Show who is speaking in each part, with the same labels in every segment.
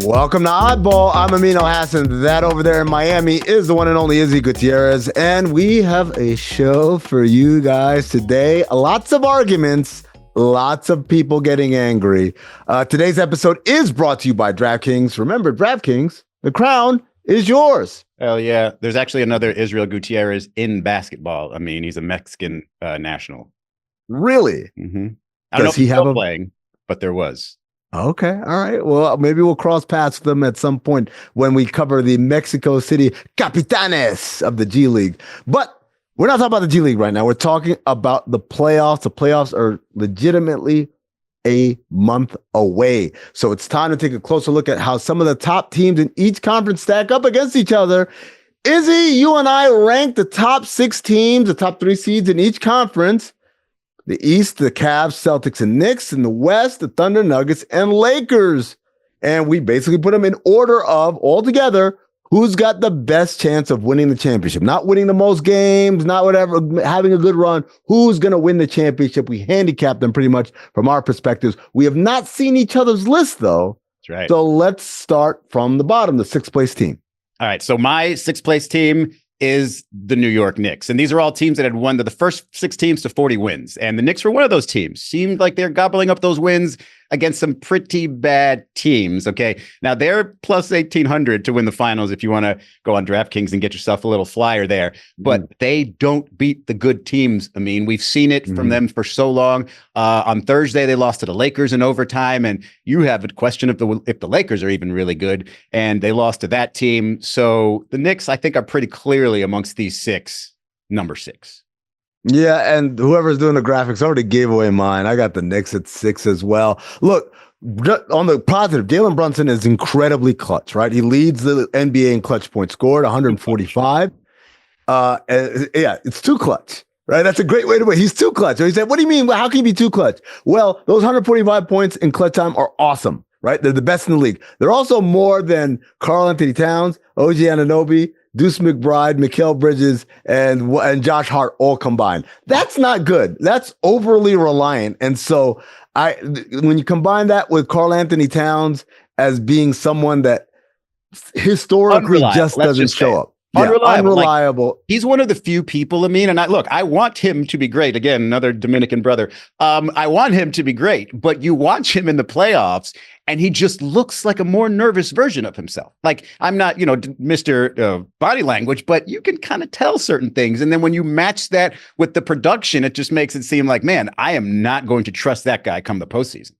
Speaker 1: Welcome to Oddball. I'm Amin Elhassan. That over there in Miami is the one and only Izzy Gutierrez. And we have a show for you guys today. Lots of arguments, lots of people getting angry. Today's episode is brought to you by DraftKings. Remember, DraftKings, the crown is yours.
Speaker 2: Hell yeah. There's actually another Israel Gutierrez in basketball. I mean, he's a Mexican national.
Speaker 1: Really?
Speaker 2: Mm-hmm. I don't know if he's still playing, but there was.
Speaker 1: Okay. All right. Well, maybe we'll cross paths with them at some point when we cover the Mexico City Capitanes of the G League. But we're not talking about the G League right now. We're talking about the playoffs. The playoffs are legitimately a month away. So it's time to take a closer look at how some of the top teams in each conference stack up against each other. Izzy, you and I ranked the top 6 teams, the top 3 seeds in each conference. The East, the Cavs, Celtics, and Knicks. In the West, the Thunder, Nuggets, and Lakers. And we basically put them in order of, altogether, who's got the best chance of winning the championship. Not winning the most games, not whatever, having a good run. Who's going to win the championship? We handicapped them pretty much from our perspectives. We have not seen each other's list, though.
Speaker 2: That's right.
Speaker 1: So let's start from the bottom, the 6th place team.
Speaker 2: All right. So my 6th place team is the New York Knicks. And these are all teams that had won the first 6 teams to 40 wins. And the Knicks were one of those teams. Seemed like they're gobbling up those wins against some pretty bad teams. Okay. Now they're plus 1,800 to win the finals if you want to go on DraftKings and get yourself a little flyer there. But they don't beat the good teams. I mean, we've seen it from them for so long. On Thursday, they lost to the Lakers in overtime. And you have a question if the Lakers are even really good. And they lost to that team. So the Knicks, I think, are pretty clearly amongst these 6, number 6.
Speaker 1: Yeah, and whoever's doing the graphics already gave away mine. I got the Knicks at 6 as well. Look, on the positive, Jalen Brunson is incredibly clutch, right? He leads the NBA in clutch points scored, 145. Yeah, it's too clutch, right? That's a great way to put it. He's too clutch. So he said, what do you mean? How can you be too clutch? Well, those 145 points in clutch time are awesome, right? They're the best in the league. They're also more than Karl Anthony Towns, OG Anunoby, Deuce McBride, Mikal Bridges, and Josh Hart all combined. That's not good. That's overly reliant. And so when you combine that with Karl Anthony Towns as being someone that historically just doesn't show up. Unreliable.
Speaker 2: Like, he's one of the few people, Amin, and I want him to be great. Again, another Dominican brother. I want him to be great, but you watch him in the playoffs and he just looks like a more nervous version of himself. Like, I'm not, Mr. Body language, but you can kind of tell certain things. And then when you match that with the production, it just makes it seem like, man, I am not going to trust that guy come the postseason.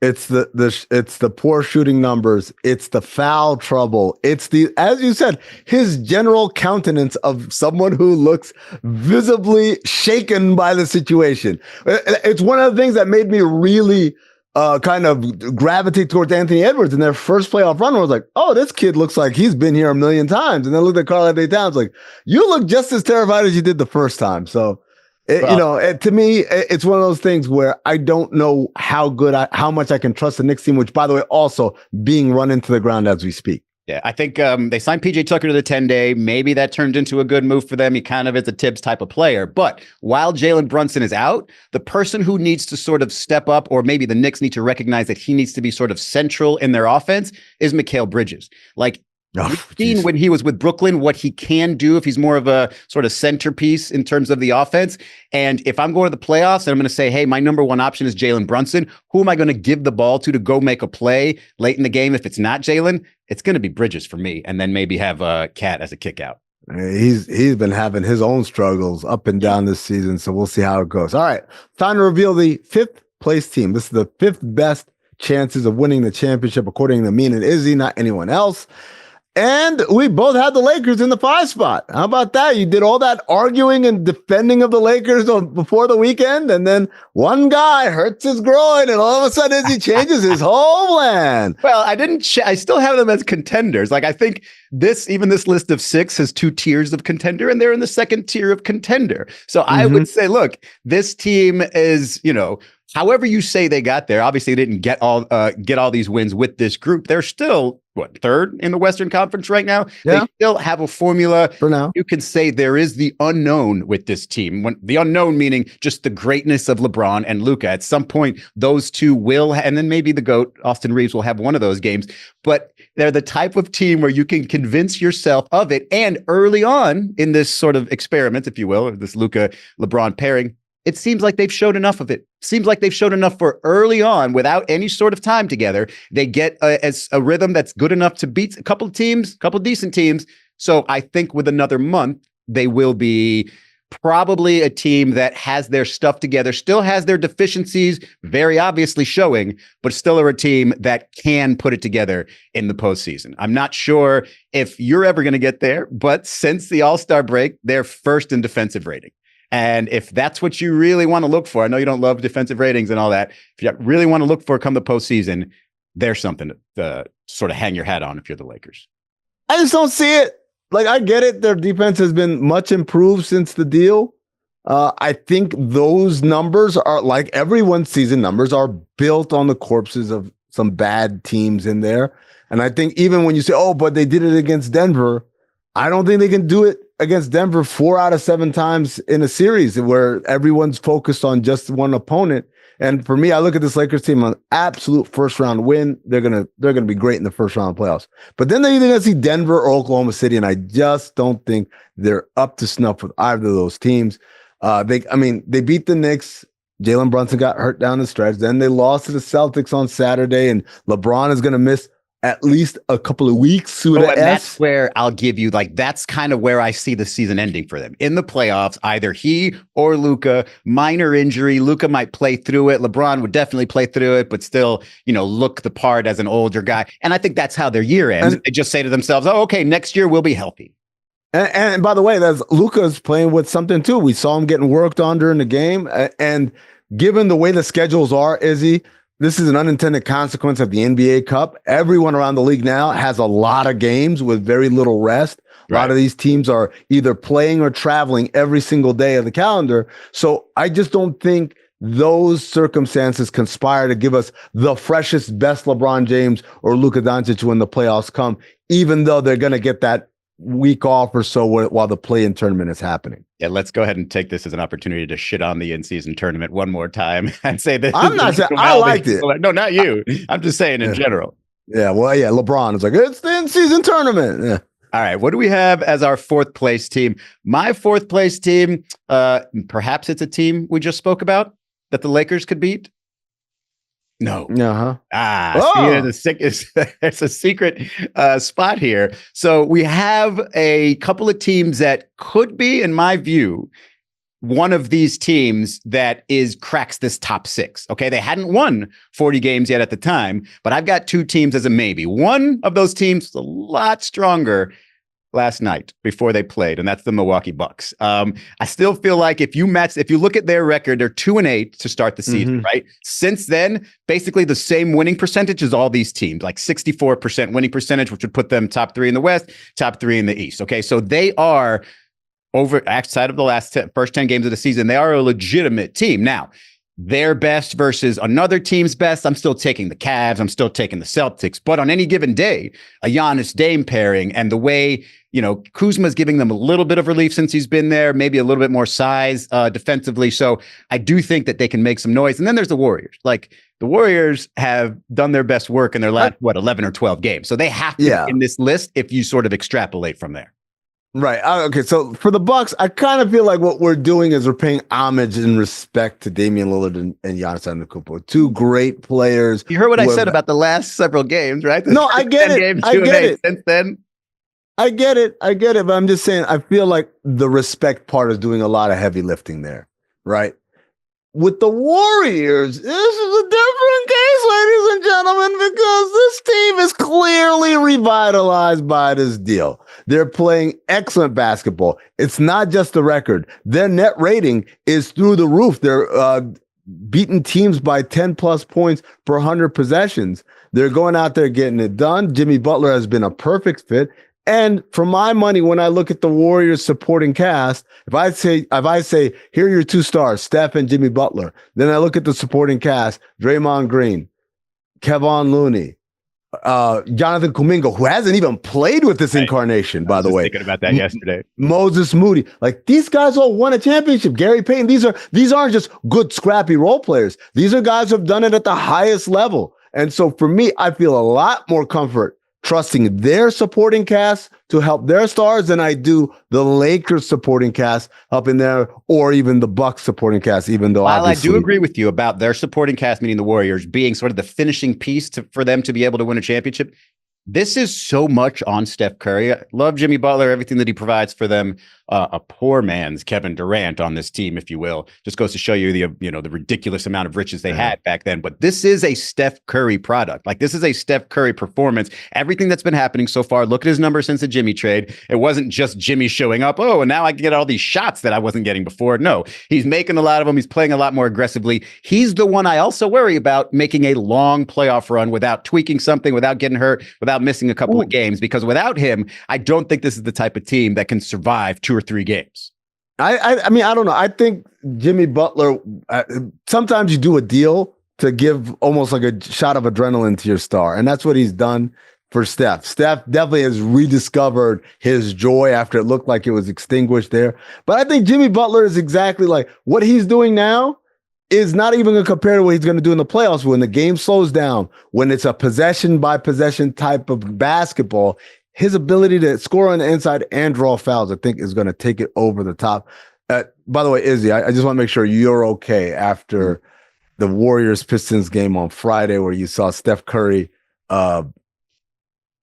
Speaker 1: It's the poor shooting numbers. It's the foul trouble. It's as you said, his general countenance of someone who looks visibly shaken by the situation. It's one of the things that made me really kind of gravitate towards Anthony Edwards in their first playoff run. Where I was like, oh, this kid looks like he's been here a million times. And then look at Karl Anthony Towns, like, you look just as terrified as you did the first time. So. To me, it's one of those things where I don't know how much I can trust the Knicks team, which, by the way, also being run into the ground as we speak.
Speaker 2: Yeah, I think they signed PJ Tucker to the 10-day. Maybe that turned into a good move for them. He kind of is a Tibbs type of player. But while Jalen Brunson is out, the person who needs to sort of step up, or maybe the Knicks need to recognize that he needs to be sort of central in their offense, is Mikal Bridges. Like, we've seen when he was with Brooklyn what he can do if he's more of a sort of centerpiece in terms of the offense. And if I'm going to the playoffs and I'm going to say, hey, my number one option is Jalen Brunson, who am I going to give the ball to go make a play late in the game? If it's not Jalen, it's going to be Bridges for me. And then maybe have Cat as a kick out.
Speaker 1: He's been having his own struggles up and down this season. So we'll see how it goes. All right. Time to reveal the 5th place team. This is the 5th best chances of winning the championship, according to Amin and Izzy, not anyone else. And we both had the Lakers in the 5 spot. How about that? You did all that arguing and defending of the Lakers before the weekend, and then one guy hurts his groin, and all of a sudden he changes his whole plan.
Speaker 2: Well, I didn't. I still have them as contenders. Like, I think this list of 6 has 2 tiers of contender, and they're in the 2nd tier of contender. So I would say, look, this team is, however you say they got there, obviously they didn't get all these wins with this group. They're still third in the Western Conference right now.
Speaker 1: Yeah.
Speaker 2: They still have a formula
Speaker 1: for now.
Speaker 2: You can say there is the unknown with this team. The unknown meaning just the greatness of LeBron and Luka. At some point, those two will, and then maybe the GOAT, Austin Reeves, will have one of those games. But they're the type of team where you can convince yourself of it. And early on in this sort of experiment, if you will, or this Luka-LeBron pairing, it seems like they've showed enough of it. Seems like they've showed enough for early on without any sort of time together. They get a rhythm that's good enough to beat a couple of teams, a couple of decent teams. So I think with another month, they will be probably a team that has their stuff together, still has their deficiencies very obviously showing, but still are a team that can put it together in the postseason. I'm not sure if you're ever going to get there, but since the All-Star break, they're first in defensive rating. And if that's what you really want to look for, I know you don't love defensive ratings and all that. If you really want to look for come the postseason, there's something to sort of hang your hat on if you're the Lakers.
Speaker 1: I just don't see it. Like, I get it. Their defense has been much improved since the deal. I think those numbers are, like everyone's season numbers, are built on the corpses of some bad teams in there. And I think even when you say, oh, but they did it against Denver, I don't think they can do it against Denver 4 out of 7 times in a series where everyone's focused on just one opponent. And for me, I look at this Lakers team on absolute first round win. They're gonna be great in the first round of playoffs. But then they're either gonna see Denver or Oklahoma City, and I just don't think they're up to snuff with either of those teams. They beat the Knicks. Jalen Brunson got hurt down the stretch. Then they lost to the Celtics on Saturday, and LeBron is gonna miss at least a couple of weeks.
Speaker 2: That's where I'll give you, that's kind of where I see the season ending for them. In the playoffs, either he or Luka, minor injury. Luka might play through it. LeBron would definitely play through it, but still, look the part as an older guy. And I think that's how their year ends. They just say to themselves, oh, okay, next year we'll be healthy.
Speaker 1: And by the way, that's Luka's playing with something too. We saw him getting worked on during the game. And given the way the schedules are, Izzy, this is an unintended consequence of the NBA Cup. Everyone around the league now has a lot of games with very little rest. A lot of these teams are either playing or traveling every single day of the calendar. So I just don't think those circumstances conspire to give us the freshest, best LeBron James or Luka Doncic when the playoffs come, even though they're going to get that week off or so while the play-in tournament is happening.
Speaker 2: Yeah, let's go ahead and take this as an opportunity to shit on the in-season tournament one more time and say that
Speaker 1: I'm not saying I liked it.
Speaker 2: No, not you. I'm just saying in general.
Speaker 1: Yeah, well, yeah, LeBron is like, it's the in-season tournament. Yeah.
Speaker 2: All right, what do we have as our fourth place team? My fourth place team, perhaps it's a team we just spoke about that the Lakers could beat. No. See, there's a secret spot here. So we have a couple of teams that could be, in my view, one of these teams that cracks this top 6. Okay, they hadn't won 40 games yet at the time, but I've got 2 teams as a maybe. One of those teams is a lot stronger last night before they played, and that's the Milwaukee Bucks. I still feel like if you look at their record, they're 2-8 to start the season, right? Since then, basically the same winning percentage as all these teams, like 64% winning percentage, which would put them top 3 in the West, top 3 in the East. Okay, so they are outside of the first 10 games of the season, they are a legitimate team. Now, their best versus another team's best, I'm still taking the Cavs, I'm still taking the Celtics, but on any given day, a Giannis Dame pairing and the way, Kuzma's giving them a little bit of relief since he's been there, maybe a little bit more size defensively. So I do think that they can make some noise. And then there's the Warriors. Like, the Warriors have done their best work in their last, 11 or 12 games. So they have to be in this list if you sort of extrapolate from there.
Speaker 1: Right. Okay. So for the Bucks, I kind of feel like what we're doing is we're paying homage and respect to Damian Lillard and Giannis Antetokounmpo, 2 great players.
Speaker 2: You heard what I said about the last several games, right?
Speaker 1: No, I get it. I get it.
Speaker 2: Since then,
Speaker 1: I get it. But I'm just saying, I feel like the respect part is doing a lot of heavy lifting there, right? With the Warriors, this is a different case, ladies and gentlemen, because this team is clearly revitalized by this deal. They're playing excellent basketball. It's not just the record. Their net rating is through the roof. They're beating teams by 10 plus points per 100 possessions. They're going out there getting it done. Jimmy Butler has been a perfect fit. And for my money, when I look at the Warriors supporting cast, if I say here are your two stars, Steph and Jimmy Butler, then I look at the supporting cast, Draymond Green, Kevon Looney, Jonathan Kuminga, who hasn't even played with this incarnation, by the way.
Speaker 2: Thinking about that yesterday.
Speaker 1: Moses Moody, like these guys all won a championship. Gary Payton, these aren't just good scrappy role players. These are guys who have done it at the highest level. And so for me, I feel a lot more comfort trusting their supporting cast to help their stars than I do the Lakers supporting cast helping there, or even the Bucks supporting cast, even though
Speaker 2: While I do agree with you about their supporting cast, meaning the Warriors, being sort of the finishing piece for them to be able to win a championship. This is so much on Steph Curry. I love Jimmy Butler, everything that he provides for them. A poor man's Kevin Durant on this team, if you will. Just goes to show you the ridiculous amount of riches they had back then. But this is a Steph Curry product. Like, this is a Steph Curry performance. Everything that's been happening so far, look at his numbers since the Jimmy trade. It wasn't just Jimmy showing up, and now I can get all these shots that I wasn't getting before. No, he's making a lot of them. He's playing a lot more aggressively. He's the one I also worry about making a long playoff run without tweaking something, without getting hurt, without missing a couple of games, because without him, I don't think this is the type of team that can survive 2 or 3 games.
Speaker 1: I mean, I don't know. I think Jimmy Butler, sometimes you do a deal to give almost like a shot of adrenaline to your star. And that's what he's done for Steph. Steph definitely has rediscovered his joy after it looked like it was extinguished there. But I think Jimmy Butler is exactly like what he's doing now is not even going to compare to what he's going to do in the playoffs when the game slows down, when it's a possession by possession type of basketball. His ability to score on the inside and draw fouls, I think, is going to take it over the top. By the way, Izzy, I just want to make sure you're okay after the Warriors-Pistons game on Friday where you saw Steph Curry bullying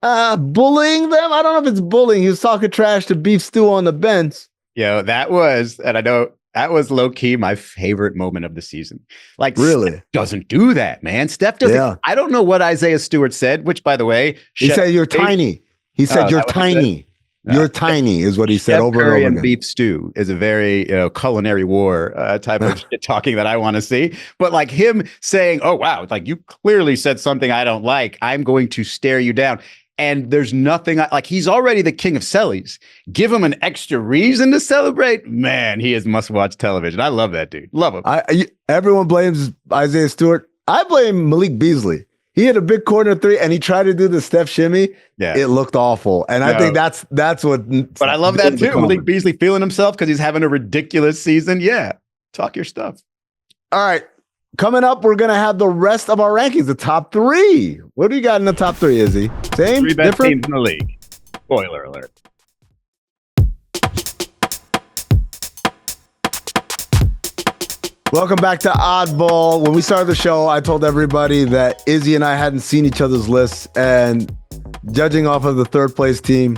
Speaker 1: them. I don't know if it's bullying. He was talking trash to Beef Stew on the bench.
Speaker 2: Yeah, that was, and I know that was low-key my favorite moment of the season. Like,
Speaker 1: really?
Speaker 2: Steph doesn't do that, man. Steph doesn't. Yeah. I don't know what Isaiah Stewart said, which, by the way,
Speaker 1: he said you're tiny. He said, you're tiny. You're tiny is what he said over
Speaker 2: Curry
Speaker 1: and over
Speaker 2: and
Speaker 1: again.
Speaker 2: Beef stew is a very culinary war type of shit talking that I want to see. But like him saying, oh, wow, like you clearly said something I don't like. I'm going to stare you down. And there's nothing like he's already the king of cellies. Give him an extra reason to celebrate. Man, he is must-watch television. I love that dude. Love him.
Speaker 1: Everyone blames Isaiah Stewart. I blame Malik Beasley. He had a big corner 3 and he tried to do the Steph shimmy. Yeah. It looked awful. And I think that's what.
Speaker 2: But I love that too. Malik Beasley feeling himself because he's having a ridiculous season. Yeah. Talk your stuff.
Speaker 1: All right. Coming up, we're going to have the rest of our rankings, the top 3. What do you got in the top 3, Izzy? Same?
Speaker 2: 3 best
Speaker 1: different?
Speaker 2: teams in the league. Spoiler alert.
Speaker 1: Welcome back to Oddball. When we started the show, I told everybody that Izzy and I hadn't seen each other's lists, and judging off of the third place team,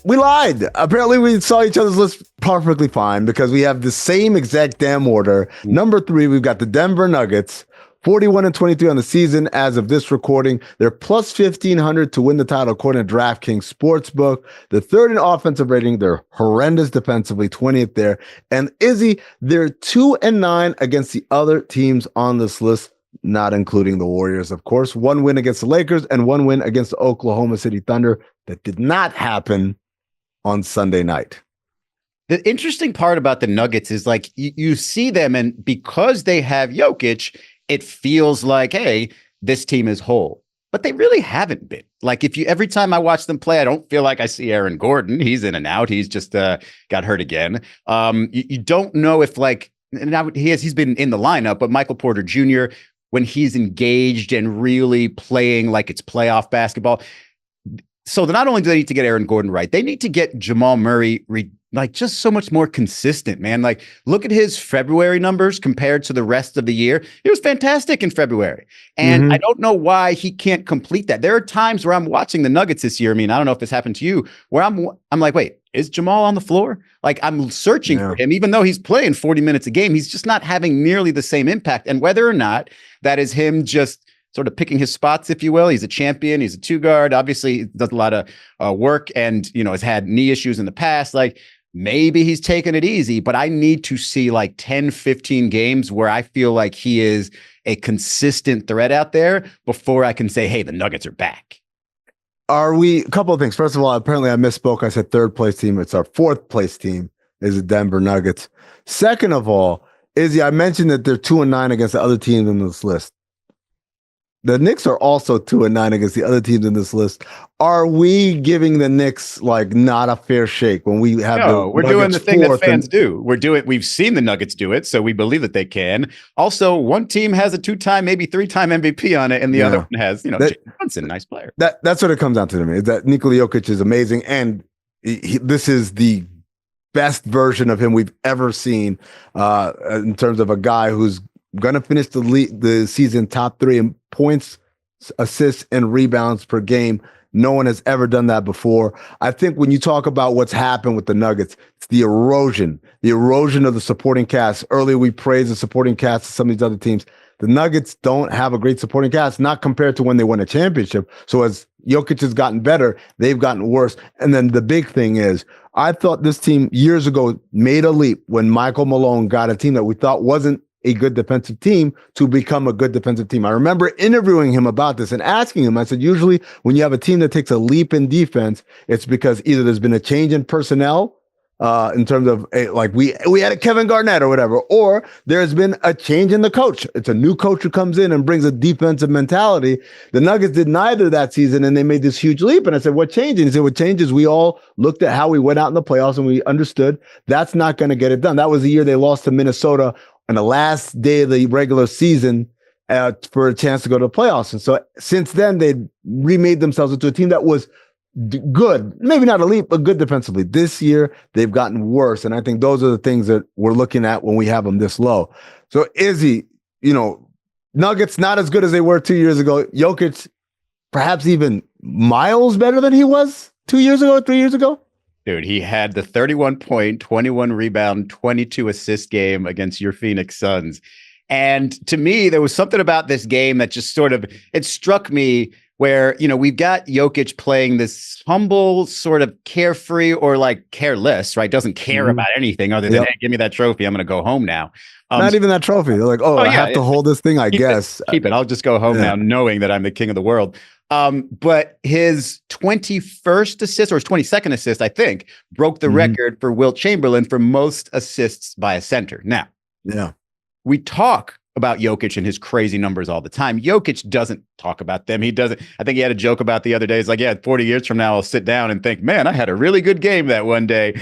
Speaker 1: we lied. Apparently, we saw each other's list perfectly fine because we have the same exact damn order. Number 3, we've got the Denver Nuggets, 41-23 on the season as of this recording. They're plus 1,500 to win the title according to DraftKings Sportsbook. The third in offensive rating. They're horrendous defensively, 20th there. And Izzy, they're 2-9 against the other teams on this list, not including the Warriors, of course. 1 win against the Lakers and 1 win against the Oklahoma City Thunder. That did not happen on Sunday night.
Speaker 2: The interesting part about the Nuggets is like you see them, and because they have Jokic, it feels like, hey, this team is whole. But they really haven't been. Like every time I watch them play, I don't feel like I see Aaron Gordon. He's in and out. He's just got hurt again. You don't know if now he's been in the lineup, but Michael Porter Jr., when he's engaged and really playing like it's playoff basketball. So not only do they need to get Aaron Gordon right, they need to get Jamal Murray just so much more consistent, man. Like, look at his February numbers compared to the rest of the year. It was fantastic in February. And I don't know why he can't complete that. There are times where I'm watching the Nuggets this year. I mean, I don't know if this happened to you, where I'm like, wait, is Jamal on the floor? Like, I'm searching for him, even though he's playing 40 minutes a game. He's just not having nearly the same impact. And whether or not that is him just sort of picking his spots, if you will. He's a champion. He's a 2-guard. Obviously, he does a lot of work and, has had knee issues in the past. Like, maybe he's taking it easy, but I need to see like 10, 15 games where I feel like he is a consistent threat out there before I can say, hey, the Nuggets are back.
Speaker 1: Are we? A couple of things. First of all, apparently I misspoke. I said third place team. It's our fourth place team. Is the Denver Nuggets. Second of all, Izzy, I mentioned that they're 2-9 against the other teams in this list. The Knicks are also 2-9 against the other teams in this list. Are we giving the Knicks like not a fair shake when we have
Speaker 2: No, we're doing the thing that fans do. We've seen the Nuggets do it, so we believe that they can. Also, one team has a 2-time, maybe 3-time MVP on it, and the other one has, Jalen Brunson, nice player.
Speaker 1: That's what it comes down to me. Is that Nikola Jokic is amazing, and this is the best version of him we've ever seen in terms of a guy who's going to finish the season top 3 in points, assists, and rebounds per game. No one has ever done that before. I think when you talk about what's happened with the Nuggets, it's the erosion of the supporting cast. Earlier, we praised the supporting cast of some of these other teams. The Nuggets don't have a great supporting cast, not compared to when they won a championship. So as Jokic has gotten better, they've gotten worse. And then the big thing is, I thought this team years ago made a leap when Michael Malone got a team that we thought wasn't a good defensive team to become a good defensive team. I remember interviewing him about this and asking him, I said, usually when you have a team that takes a leap in defense, it's because either there's been a change in personnel in terms of like we had a Kevin Garnett or whatever, or there's been a change in the coach. It's a new coach who comes in and brings a defensive mentality. The Nuggets did neither that season, and they made this huge leap. And I said, what changed? And he said, what changes? We all looked at how we went out in the playoffs, and we understood that's not going to get it done. That was the year they lost to Minnesota on the last day of the regular season for a chance to go to the playoffs. And so since then, they remade themselves into a team that was good, maybe not elite, but good defensively. This year, they've gotten worse. And I think those are the things that we're looking at when we have them this low. So Izzy, Nuggets not as good as they were 2 years ago. Jokic, perhaps even miles better than he was 2 years ago, 3 years ago.
Speaker 2: Dude, he had the 31-point, 21 rebound, 22 assist game against your Phoenix Suns. And to me, there was something about this game that just it struck me where, we've got Jokic playing this humble, sort of carefree or like careless, right? Doesn't care about anything other than, hey, give me that trophy. I'm going to go home now.
Speaker 1: Not even that trophy. They're like, I have to hold this thing, I guess.
Speaker 2: Keep it. I'll just go home now knowing that I'm the king of the world. But his 21st assist or his 22nd assist, I think, broke the record for Wilt Chamberlain for most assists by a center. Now, we talk about Jokic and his crazy numbers all the time. Jokic doesn't talk about them. He doesn't. I think he had a joke about the other day. It's like, 40 years from now, I'll sit down and think, man, I had a really good game that one day.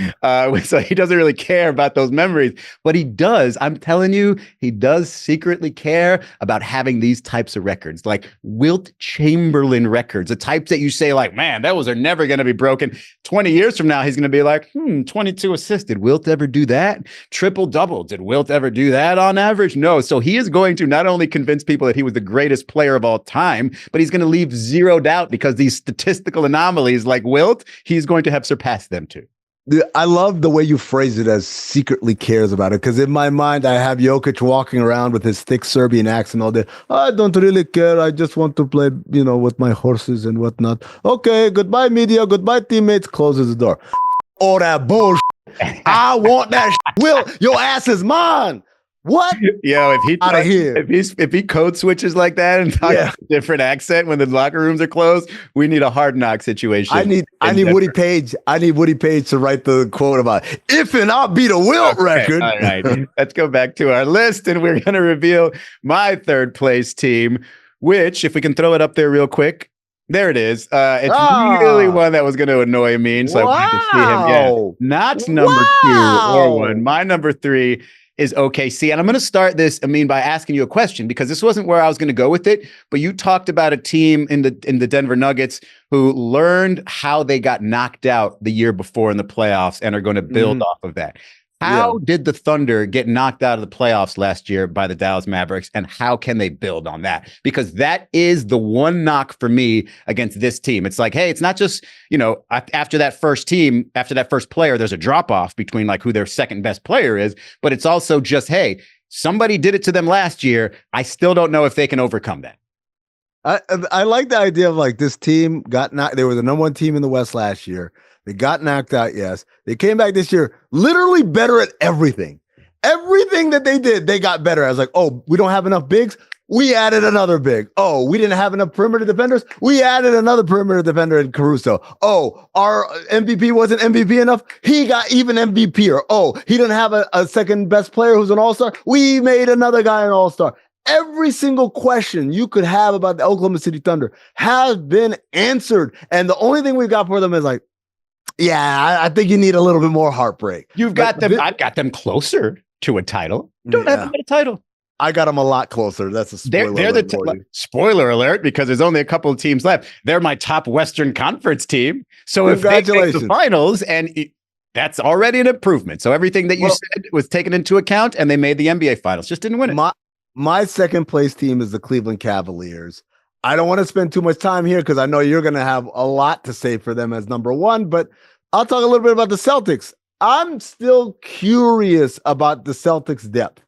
Speaker 2: So he doesn't really care about those memories, but he does. I'm telling you, he does secretly care about having these types of records, like Wilt Chamberlain records, the types that you say like, man, those are never going to be broken. 20 years from now, he's going to be like, 22 assists. Did Wilt ever do that? Triple double. Did Wilt ever do that on average? No. So he is going to not only convince people that he was the greatest player of all time, but he's going to leave zero doubt because these statistical anomalies like Wilt, he's going to have surpassed them too.
Speaker 1: I love the way you phrase it as secretly cares about it, because in my mind, I have Jokic walking around with his thick Serbian accent all day. I don't really care. I just want to play, with my horses and whatnot. Okay, goodbye, media. Goodbye, teammates. Closes the door. All that bullshit. I want that shit. Will, your ass is mine. What?
Speaker 2: Yo, if he
Speaker 1: out of here,
Speaker 2: if he code switches like that and talks a different accent when the locker rooms are closed, we need a hard knock situation.
Speaker 1: I need Woody Page. I need Woody Page to write the quote about if and I'll beat a Wilt record.
Speaker 2: All right, let's go back to our list, and we're going to reveal my third place team. Which, if we can throw it up there real quick, there it is. It's really one that was going to annoy me, and so I wanted to see him get not number 2 or 1. My number 3 is OKC. And I'm going to start this, Amin, by asking you a question, because this wasn't where I was going to go with it, but you talked about a team in the Denver Nuggets who learned how they got knocked out the year before in the playoffs and are going to build off of that. How did the Thunder get knocked out of the playoffs last year by the Dallas Mavericks, and how can they build on that? Because that is the one knock for me against this team. It's like, hey, it's not just, after that first player, there's a drop-off between like who their second best player is, but it's also just, hey, somebody did it to them last year. I still don't know if they can overcome that.
Speaker 1: I like the idea of like this team got knocked. They were the number 1 team in the West last year. They got knocked out, yes. They came back this year literally better at everything. Everything that they did, they got better. I was like, we don't have enough bigs. We added another big. Oh, we didn't have enough perimeter defenders. We added another perimeter defender in Caruso. Oh, our MVP wasn't MVP enough. He got even MVPer. Oh, he didn't have a second best player who's an all-star. We made another guy an all-star. Every single question you could have about the Oklahoma City Thunder has been answered. And the only thing we've got for them is like, yeah, I think you need a little bit more heartbreak.
Speaker 2: You've got them. I've got them closer to a title. Don't have them at a title.
Speaker 1: I got them a lot closer. That's a spoiler
Speaker 2: they're
Speaker 1: alert.
Speaker 2: Spoiler alert, because there's only a couple of teams left. They're my top Western Conference team. So if they make the finals, that's already an improvement. So everything that you said was taken into account, and they made the NBA finals. Just didn't win it.
Speaker 1: My second place team is the Cleveland Cavaliers. I don't want to spend too much time here because I know you're going to have a lot to say for them as number one, but I'll talk a little bit about the Celtics. I'm still curious about the Celtics' depth.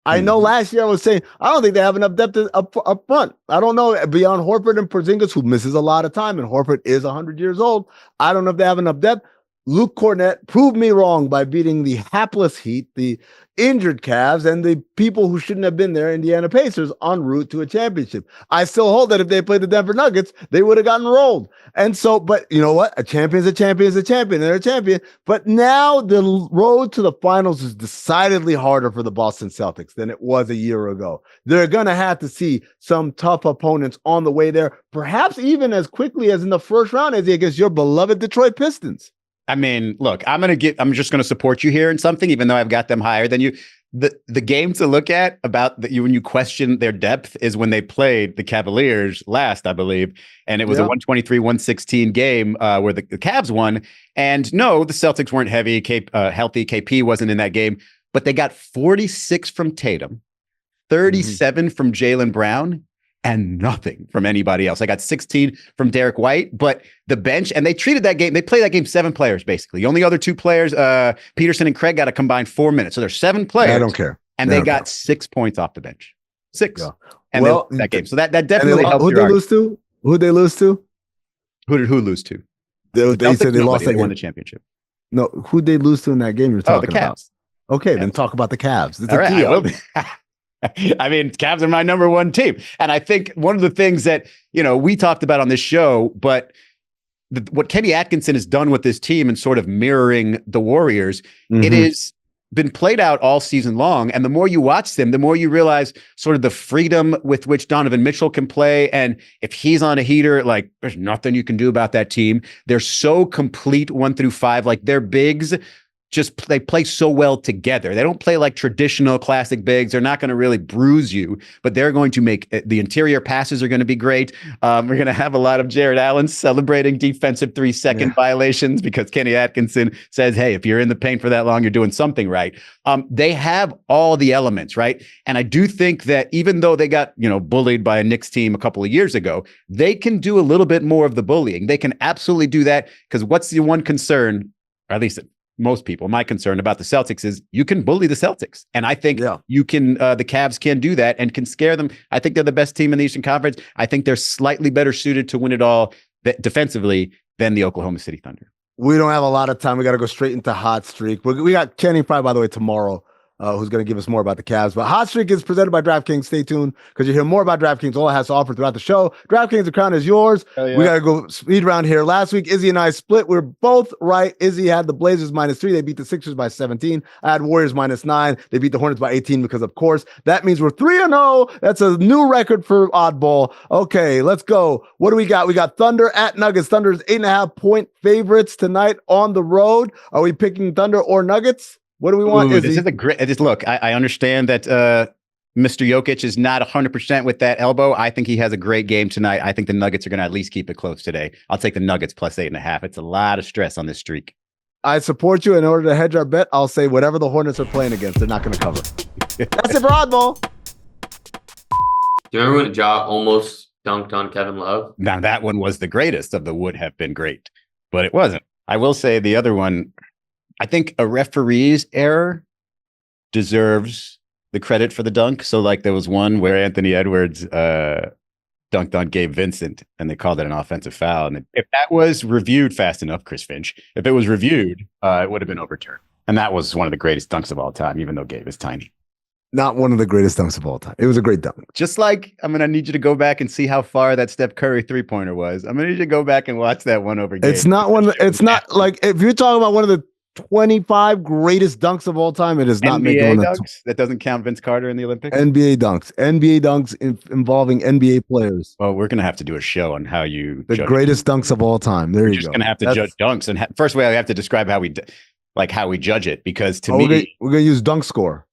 Speaker 1: I know last year I was saying, I don't think they have enough depth up front. I don't know, beyond Horford and Porzingis, who misses a lot of time, and Horford is 100 years old. I don't know if they have enough depth. Luke Cornett proved me wrong by beating the hapless Heat, the injured Cavs, and the people who shouldn't have been there, Indiana Pacers, en route to a championship. I still hold that if they played the Denver Nuggets, they would have gotten rolled. And so, but you know what? A champion is a champion is a champion. They're a champion. But now the road to the finals is decidedly harder for the Boston Celtics than it was a year ago. They're going to have to see some tough opponents on the way there, perhaps even as quickly as in the first round, as against your beloved Detroit Pistons.
Speaker 2: I mean, look, I'm just going to support you here in something, even though I've got them higher than you. The game to look at about when you question their depth is when they played the Cavaliers last, I believe. And it was a 123-116 game where the Cavs won. And no, the Celtics weren't healthy. KP wasn't in that game, but they got 46 from Tatum, 37 from Jalen Brown, and nothing from anybody else. I got 16 from Derek White, but the bench, and they treated that game, they played that game 7 players, basically. The only other 2 players, Peterson and Craig, got a combined 4 minutes. So there's 7 players.
Speaker 1: I don't care.
Speaker 2: And they got 6 points off the bench. 6. Yeah. And well, that game. So that definitely helps.
Speaker 1: Who'd they lose to? Who'd they lose to?
Speaker 2: Who lose to?
Speaker 1: They said they lost.
Speaker 2: They won the championship.
Speaker 1: No, who'd they lose to in that game you're talking
Speaker 2: the Cavs.
Speaker 1: About? Okay, then talk about the Cavs.
Speaker 2: All right, I will be. I mean, Cavs are my number one team. And I think one of the things that, we talked about on this show, but what Kenny Atkinson has done with this team and sort of mirroring the Warriors, it has been played out all season long. And the more you watch them, the more you realize sort of the freedom with which Donovan Mitchell can play. And if he's on a heater, like there's nothing you can do about that team. They're so complete 1 through 5, like their bigs they play so well together. They don't play like traditional classic bigs. They're not going to really bruise you, but they're going to make the interior passes are going to be great. We're going to have a lot of Jared Allen celebrating defensive 3-second violations because Kenny Atkinson says, hey, if you're in the paint for that long, you're doing something right. They have all the elements, right? And I do think that even though they got, bullied by a Knicks team a couple of years ago, they can do a little bit more of the bullying. They can absolutely do that because what's the one concern, or at least most people, my concern about the Celtics is you can bully the Celtics. And I think you can, the Cavs can do that and can scare them. I think they're the best team in the Eastern Conference. I think they're slightly better suited to win it all defensively than the Oklahoma City Thunder.
Speaker 1: We don't have a lot of time. We got to go straight into Hot Streak. We got Kenny Fry, by the way, tomorrow. Who's going to give us more about the Cavs. But Hot Streak is presented by DraftKings. Stay tuned because you hear more about DraftKings, all it has to offer throughout the show. DraftKings, the crown is yours. Yeah. We got to go speed round here. Last week, Izzy and I split. We're both right. Izzy had the Blazers -3. They beat the Sixers by 17. I had Warriors -9. They beat the Hornets by 18 because, of course, that means we're 3-0. That's a new record for Oddball. Okay, let's go. What do we got? We got Thunder at Nuggets. Thunder's 8.5-point favorites tonight on the road. Are we picking Thunder or Nuggets? What do we want?
Speaker 2: This is a great. Look, I understand that Mr. Jokic is not 100% with that elbow. I think he has a great game tonight. I think the Nuggets are going to at least keep it close today. I'll take the Nuggets plus 8.5. It's a lot of stress on this streak.
Speaker 1: I support you. In order to hedge our bet, I'll say whatever the Hornets are playing against, they're not going to cover. That's it for Oddball.
Speaker 3: Do you remember when Ja almost dunked on Kevin Love?
Speaker 2: Now, that one was the greatest of the would have been great, but it wasn't. I will say the other one, I think a referee's error deserves the credit for the dunk. So like there was one where Anthony Edwards dunked on Gabe Vincent and they called it an offensive foul. And if that was reviewed fast enough, Chris Finch, if it was reviewed, it would have been overturned. And that was one of the greatest dunks of all time, even though Gabe is tiny.
Speaker 1: Not one of the greatest dunks of all time. It was a great dunk.
Speaker 2: Just like I'm gonna need you to go back and see how far that Steph Curry 3-pointer was. I'm gonna need you to go back and watch that one over game.
Speaker 1: It's not one. It's not like if you're talking about one of the 25 greatest dunks of all time, it is not making
Speaker 2: NBA
Speaker 1: one
Speaker 2: dunks. That doesn't count Vince Carter in the Olympics.
Speaker 1: NBA dunks involving NBA players.
Speaker 2: Well, we're gonna have to do a show on how you
Speaker 1: the greatest dunks of all time. There
Speaker 2: we're
Speaker 1: you
Speaker 2: just
Speaker 1: go.
Speaker 2: Gonna have to judge dunks, and first way I have to describe how we judge it because to me
Speaker 1: we're gonna use dunk score.